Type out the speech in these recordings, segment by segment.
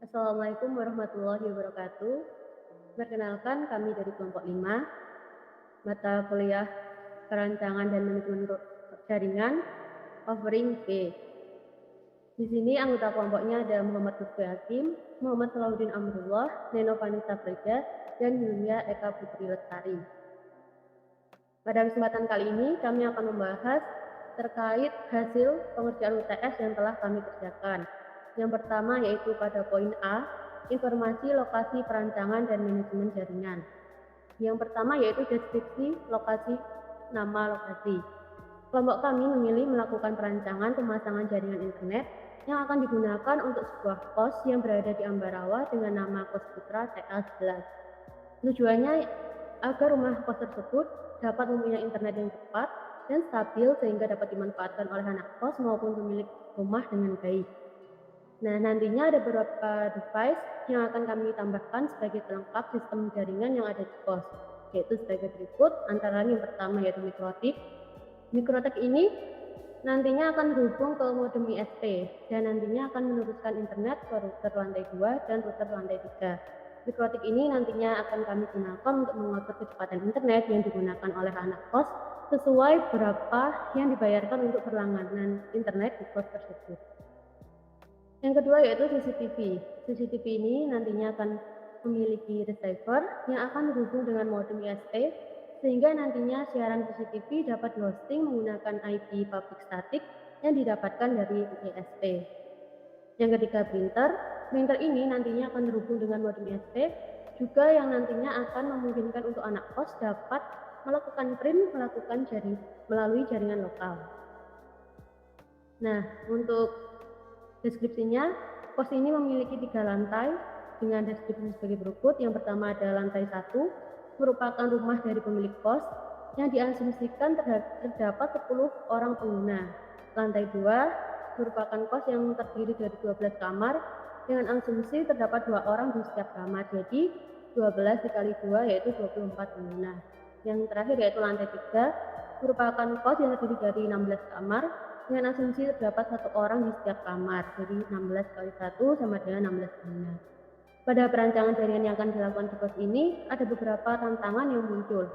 Assalamualaikum warahmatullahi wabarakatuh. Perkenalkan kami dari kelompok 5, mata kuliah Perancangan dan Manajemen Jaringan, offering B. Di sini anggota kelompoknya ada Muhammad Lutfi Hakim, Muhammad Salahuddin Amrullah, Neno Vanessa Prega, dan Yulia Eka Putri Lestari. Pada kesempatan kali ini kami akan membahas terkait hasil pengerjaan UTS yang telah kami kerjakan. Yang pertama yaitu pada poin A, informasi lokasi perancangan dan manajemen jaringan. Yang pertama yaitu deskripsi lokasi, nama lokasi. Kelompok kami memilih melakukan perancangan pemasangan jaringan internet yang akan digunakan untuk sebuah kos yang berada di Ambarawa dengan nama Kos Putra TA11. Tujuannya agar rumah kos tersebut dapat mempunyai internet yang cepat dan stabil sehingga dapat dimanfaatkan oleh anak kos maupun pemilik rumah dengan baik. Nah, nantinya ada beberapa device yang akan kami tambahkan sebagai pelengkap sistem jaringan yang ada di kos, yaitu sebagai berikut, antara lain yang pertama yaitu mikrotik. Mikrotik ini nantinya akan terhubung ke modem ISP dan nantinya akan meneruskan internet ke router lantai 2 dan router lantai 3. Mikrotik ini nantinya akan kami gunakan untuk mengatur kecepatan internet yang digunakan oleh anak kos sesuai berapa yang dibayarkan untuk berlangganan internet di kos tersebut. Yang kedua yaitu CCTV. CCTV ini nantinya akan memiliki receiver yang akan terhubung dengan modem ISP sehingga nantinya siaran CCTV dapat dihosting menggunakan IP public static yang didapatkan dari ISP. Yang ketiga printer. Printer ini nantinya akan terhubung dengan modem ISP juga yang nantinya akan memungkinkan untuk anak kos dapat melakukan print melalui jaringan lokal. Nah, untuk deskripsinya, kos ini memiliki 3 lantai dengan deskripsi sebagai berikut. Yang pertama ada lantai 1, merupakan rumah dari pemilik kos yang diasumsikan terdapat 10 orang pengguna. Lantai 2 merupakan kos yang terdiri dari 12 kamar dengan asumsi terdapat 2 orang di setiap kamar. Jadi 12 dikali 2 yaitu 24 pengguna. Yang terakhir yaitu lantai 3 merupakan kos yang terdiri dari 16 kamar dengan asumsi terdapat 1 orang di setiap kamar. Jadi 16 kali 1 sama dengan 16 pengguna. Pada perancangan jaringan yang akan dilakukan di kos ini, ada beberapa tantangan yang muncul.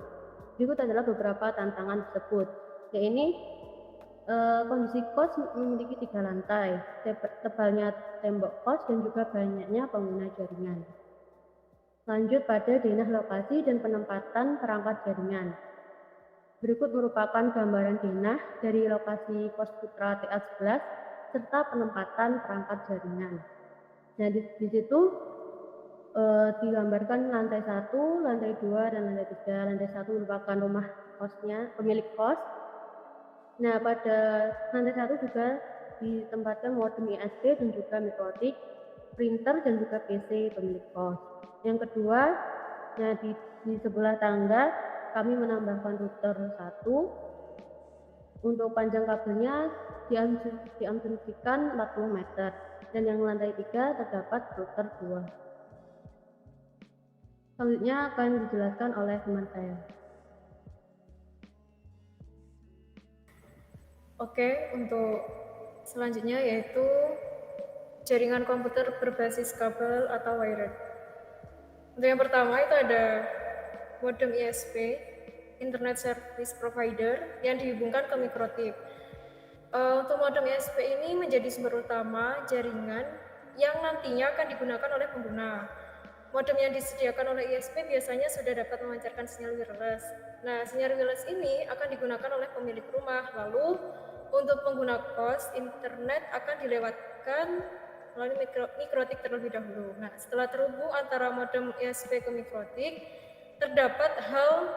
Berikut adalah beberapa tantangan tersebut, yaitu kondisi kos memiliki 3 lantai, tebalnya tembok kos dan juga banyaknya pengguna jaringan. Lanjut pada denah lokasi dan penempatan perangkat jaringan. Berikut merupakan gambaran denah dari lokasi Kos Putra TA11 serta penempatan perangkat jaringan. Nah, di situ digambarkan lantai 1, lantai 2, dan lantai 3. Lantai 1 merupakan rumah kosnya, pemilik kos. Nah, pada lantai 1 juga ditempatkan modem ISP dan juga mikrotik, printer, dan juga PC pemilik kos. Yang kedua, nah di sebelah tangga kami menambahkan router 1. Untuk panjang kabelnya diasumsikan 40 meter. Dan yang lantai 3 terdapat router 2. Selanjutnya akan dijelaskan oleh teman saya. Oke, untuk selanjutnya yaitu jaringan komputer berbasis kabel atau wired. Untuk yang pertama itu ada modem ISP, Internet Service Provider, yang dihubungkan ke mikrotik. Untuk modem ISP ini menjadi sumber utama jaringan yang nantinya akan digunakan oleh pengguna. Modem yang disediakan oleh ISP biasanya sudah dapat memancarkan sinyal wireless. Nah, sinyal wireless ini akan digunakan oleh pemilik rumah. Lalu, untuk pengguna kos, internet akan dilewatkan melalui mikrotik terlebih dahulu. Nah, setelah terhubung antara modem ISP ke mikrotik, terdapat hal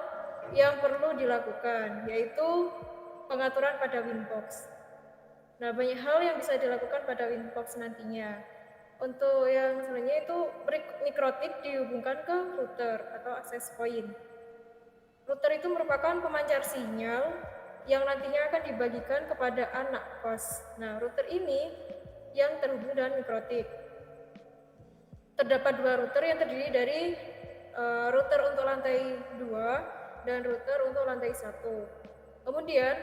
yang perlu dilakukan, yaitu pengaturan pada Winbox. Nah, banyak hal yang bisa dilakukan pada Winbox nantinya. Untuk yang selanjutnya itu mikrotik dihubungkan ke router atau access point. Router itu merupakan pemancar sinyal yang nantinya akan dibagikan kepada anak kos. Nah, router ini yang terhubung dengan mikrotik. Terdapat 2 router yang terdiri dari router untuk lantai 2 dan router untuk lantai 1. Kemudian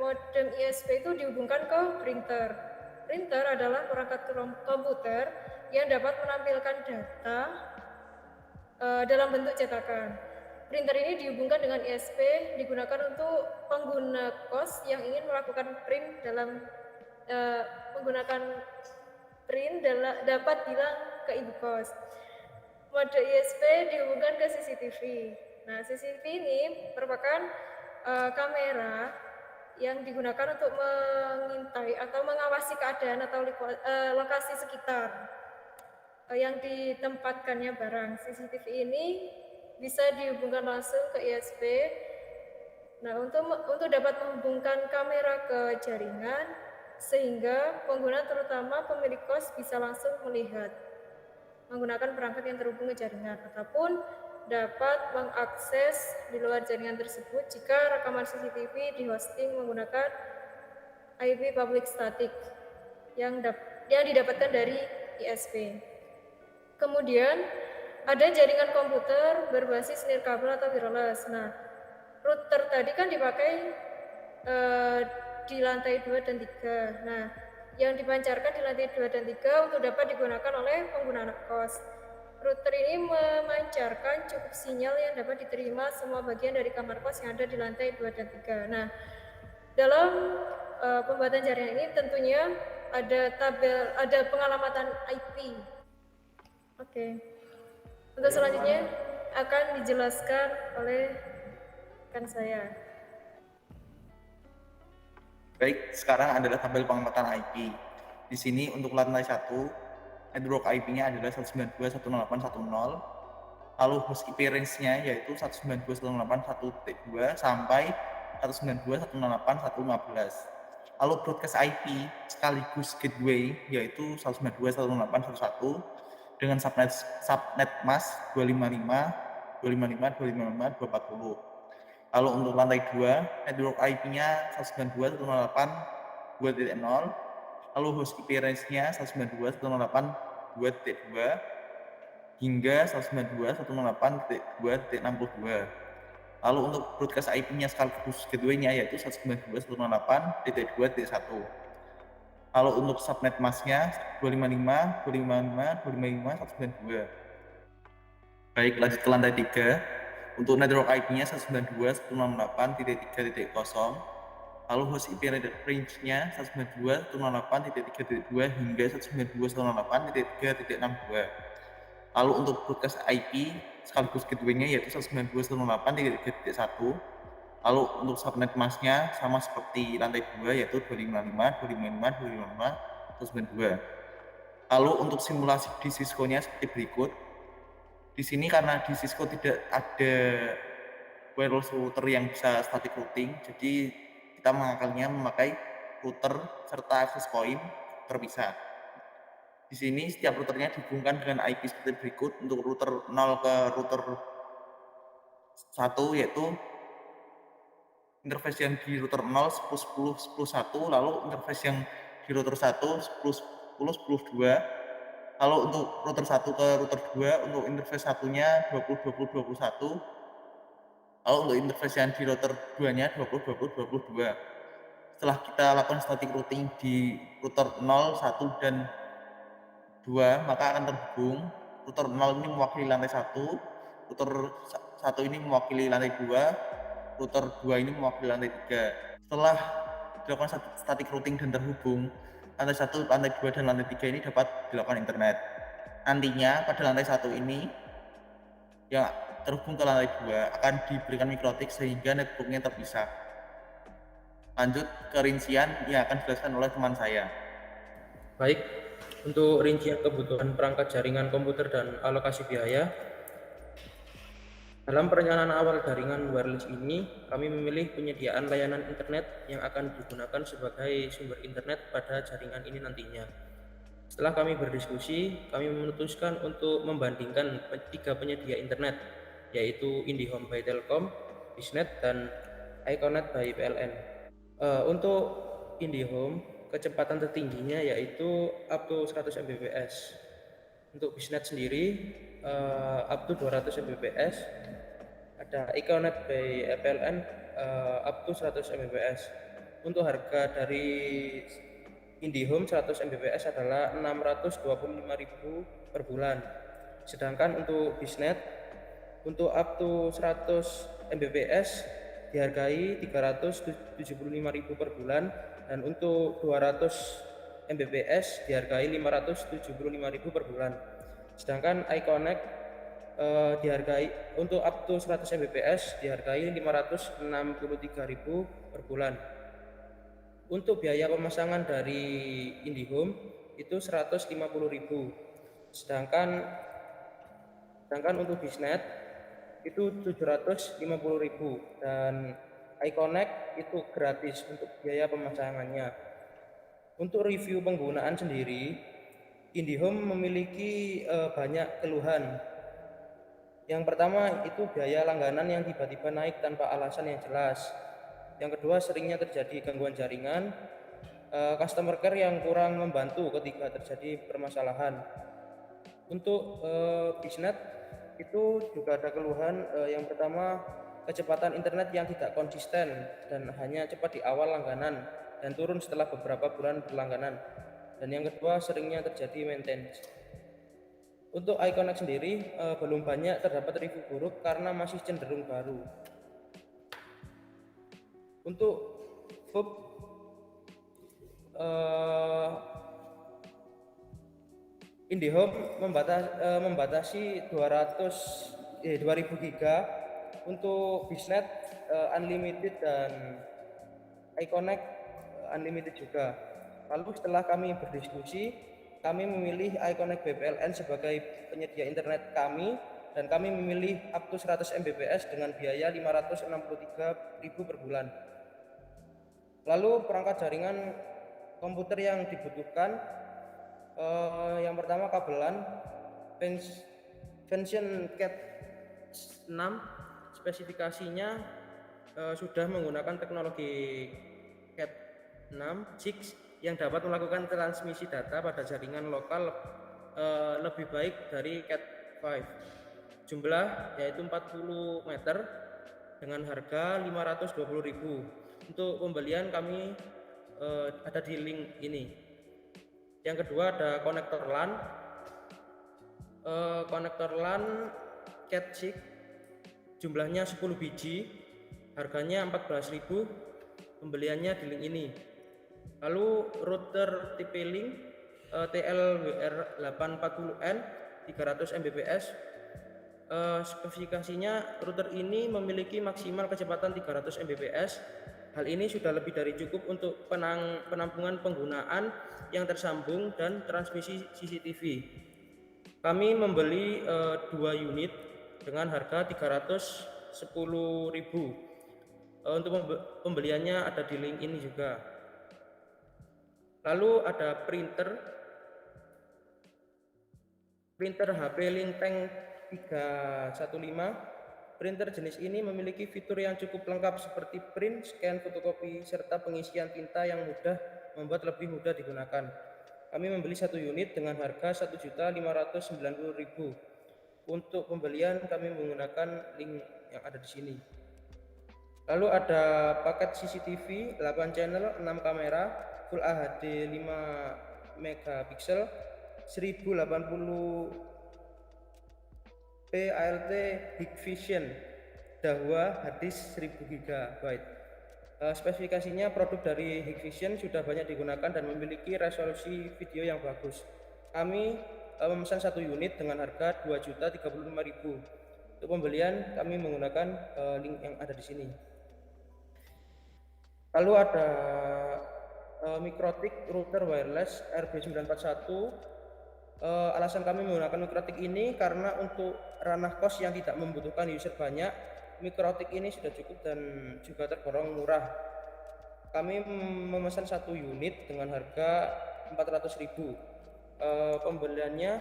modem ISP itu dihubungkan ke printer. Printer adalah perangkat komputer yang dapat menampilkan data dalam bentuk cetakan. Printer ini dihubungkan dengan ISP, digunakan untuk pengguna kos yang ingin melakukan print dalam menggunakan print dapat bilang ke ibu kos. Mode ISP dihubungkan ke CCTV. Nah, CCTV ini merupakan kamera yang digunakan untuk mengintai atau mengawasi keadaan atau lokasi sekitar yang ditempatkannya barang. CCTV ini bisa dihubungkan langsung ke ISP. Nah, untuk dapat menghubungkan kamera ke jaringan, sehingga pengguna terutama pemilik kos bisa langsung melihat menggunakan perangkat yang terhubung ke jaringan, ataupun dapat mengakses di luar jaringan tersebut jika rekaman CCTV di hosting menggunakan IP public static yang didapatkan dari ISP. Kemudian ada jaringan komputer berbasis nirkabel atau wireless. Nah, router tadi kan dipakai di lantai 2 dan 3. Nah, yang dipancarkan di lantai 2 dan 3 untuk dapat digunakan oleh pengguna kos. Router ini memancarkan cukup sinyal yang dapat diterima semua bagian dari kamar kos yang ada di lantai 2 dan 3. Nah, dalam pembuatan jaringan ini tentunya ada pengalamatan IP. Oke. Untuk selanjutnya akan dijelaskan oleh rekan saya. Baik, sekarang adalah tabel pengamatan IP. Di sini untuk lantai 1, network IP-nya adalah 192.168.1.0. Lalu host IP range-nya yaitu 192.168.1.2 sampai 192.168.1.15. Lalu broadcast IP sekaligus gateway yaitu 192.168.1.1 dengan subnet mask 255, 255, 255, 240. Lalu untuk lantai 2, network IP-nya 192.168.2.0, lalu host IP range-nya 192.168.2.2 hingga 192.168.2.62. Lalu untuk broadcast IP-nya sekaligus gateway-nya yaitu 192.168.2.1. Lalu untuk subnet mask-nya 255, 255, 255, 192. Baik, lanjut ke lantai 3. Untuk network IP-nya 192.168.3.0, lalu host IP range-nya 192.168.3.2 hingga 192.168.3.62. Lalu untuk broadcast IP sekaligus gateway-nya yaitu 192.168.3.1. Lalu untuk subnet mask-nya sama seperti lantai 2 yaitu 255, 255, 255, 192. Lalu untuk simulasi di Cisco-nya seperti berikut. Di sini karena di Cisco tidak ada wireless router yang bisa static routing, jadi kita mengakalnya memakai router serta access point terpisah. Di sini setiap routernya dihubungkan dengan IP seperti berikut. Untuk router 0 ke router 1 yaitu interface yang di router 0 10 10 10 1, lalu interface yang di router 1 10 10 10 2. Lalu untuk router 1 ke router 2 untuk interface satunya 20 20 21. Lalu untuk interface yang di router 2-nya 20 20 22. Setelah kita lakukan static routing di router 0, 1 dan 2, maka akan terhubung. Router 0 ini mewakili lantai 1, router 1 ini mewakili lantai 2, router 2 ini mewakili lantai 3. Setelah dilakukan static routing dan terhubung, lantai 1, lantai 2, dan lantai 3 ini dapat dilakukan internet. Nantinya pada lantai 1 ini yang terhubung ke lantai 2 akan diberikan mikrotik sehingga networknya terpisah. Lanjut ke rincian yang akan dijelaskan oleh teman saya. Baik, untuk rincian kebutuhan perangkat jaringan komputer dan alokasi biaya. Dalam perencanaan awal jaringan wireless ini, kami memilih penyediaan layanan internet yang akan digunakan sebagai sumber internet pada jaringan ini nantinya. Setelah kami berdiskusi, kami memutuskan untuk membandingkan 3 penyedia internet, yaitu IndiHome by Telkom, Bisnet, dan Iconet by PLN. Untuk IndiHome, kecepatan tertingginya yaitu up to 100 Mbps. Untuk Bisnet sendiri up to 200 Mbps. Ada Iconet by PLN up to 100 Mbps. Untuk harga dari IndiHome 100 Mbps adalah 625.000 per bulan. Sedangkan untuk Bisnet untuk up to 100 Mbps dihargai 375.000 per bulan, dan untuk 200 Mbps dihargai 575.000 per bulan. Sedangkan iConnect dihargai untuk up to 100 Mbps dihargai 563.000 per bulan. Untuk biaya pemasangan dari IndiHome itu 150.000. Sedangkan untuk Bisnet itu 750.000, dan iConnect itu gratis untuk biaya pemasangannya. Untuk review penggunaan sendiri, IndiHome memiliki banyak keluhan. Yang pertama itu biaya langganan yang tiba-tiba naik tanpa alasan yang jelas. Yang kedua, seringnya terjadi gangguan jaringan, customer care yang kurang membantu ketika terjadi permasalahan. Untuk Bisnet itu juga ada keluhan, yang pertama kecepatan internet yang tidak konsisten dan hanya cepat di awal langganan dan turun setelah beberapa bulan berlangganan. Dan yang kedua, seringnya terjadi maintenance. Untuk iConnect sendiri belum banyak terdapat review buruk karena masih cenderung baru. Untuk VUB IndiHome membatasi 2000 GB, untuk Bisnet unlimited, dan iConnect unlimited juga. Lalu setelah kami berdiskusi, kami memilih iConnect BPLN sebagai penyedia internet kami, dan kami memilih up to 100 Mbps dengan biaya 563.000 per bulan. Lalu perangkat jaringan komputer yang dibutuhkan, yang pertama kabelan Vention Cat 6, spesifikasinya sudah menggunakan teknologi Cat 6 6 yang dapat melakukan transmisi data pada jaringan lokal lebih baik dari Cat 5. Jumlah yaitu 40 meter dengan harga 520.000. Untuk pembelian kami ada di link ini. Yang kedua ada konektor LAN. Konektor LAN Cat 6, jumlahnya 10 biji, harganya 14.000. Pembeliannya di link ini. Lalu router TP-Link TLWR840N 300 Mbps. Spesifikasinya router ini memiliki maksimal kecepatan 300 Mbps. Hal ini sudah lebih dari cukup untuk penampungan penggunaan yang tersambung dan transmisi CCTV. Kami membeli 2 unit dengan harga 310.000. Untuk pembeliannya ada di link ini juga. Lalu ada printer HP Linteng 315. Printer jenis ini memiliki fitur yang cukup lengkap seperti print, scan, fotokopi, serta pengisian tinta yang membuat lebih mudah digunakan. Kami membeli 1 unit dengan harga 1.590.000. Untuk pembelian kami menggunakan link yang ada di sini. Lalu ada paket CCTV 8 channel, 6 kamera, Full HD 5 megapiksel, 1080 ALT Hikvision, Dahua harddisk 1000 GB. Spesifikasinya produk dari Hikvision sudah banyak digunakan dan memiliki resolusi video yang bagus. Kami memesan 1 unit dengan harga 2.035.000. Untuk pembelian kami menggunakan link yang ada di sini. Lalu ada Mikrotik router wireless RB941. Alasan kami menggunakan Mikrotik ini karena untuk ranah kos yang tidak membutuhkan user banyak, Mikrotik ini sudah cukup dan juga tergolong murah. Kami memesan 1 unit dengan harga 400.000. Pembeliannya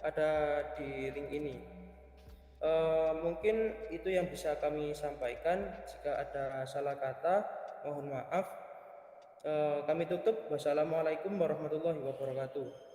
ada di link ini. Mungkin itu yang bisa kami sampaikan. Jika ada salah kata, mohon maaf. Kami tutup. Wassalamualaikum warahmatullahi wabarakatuh.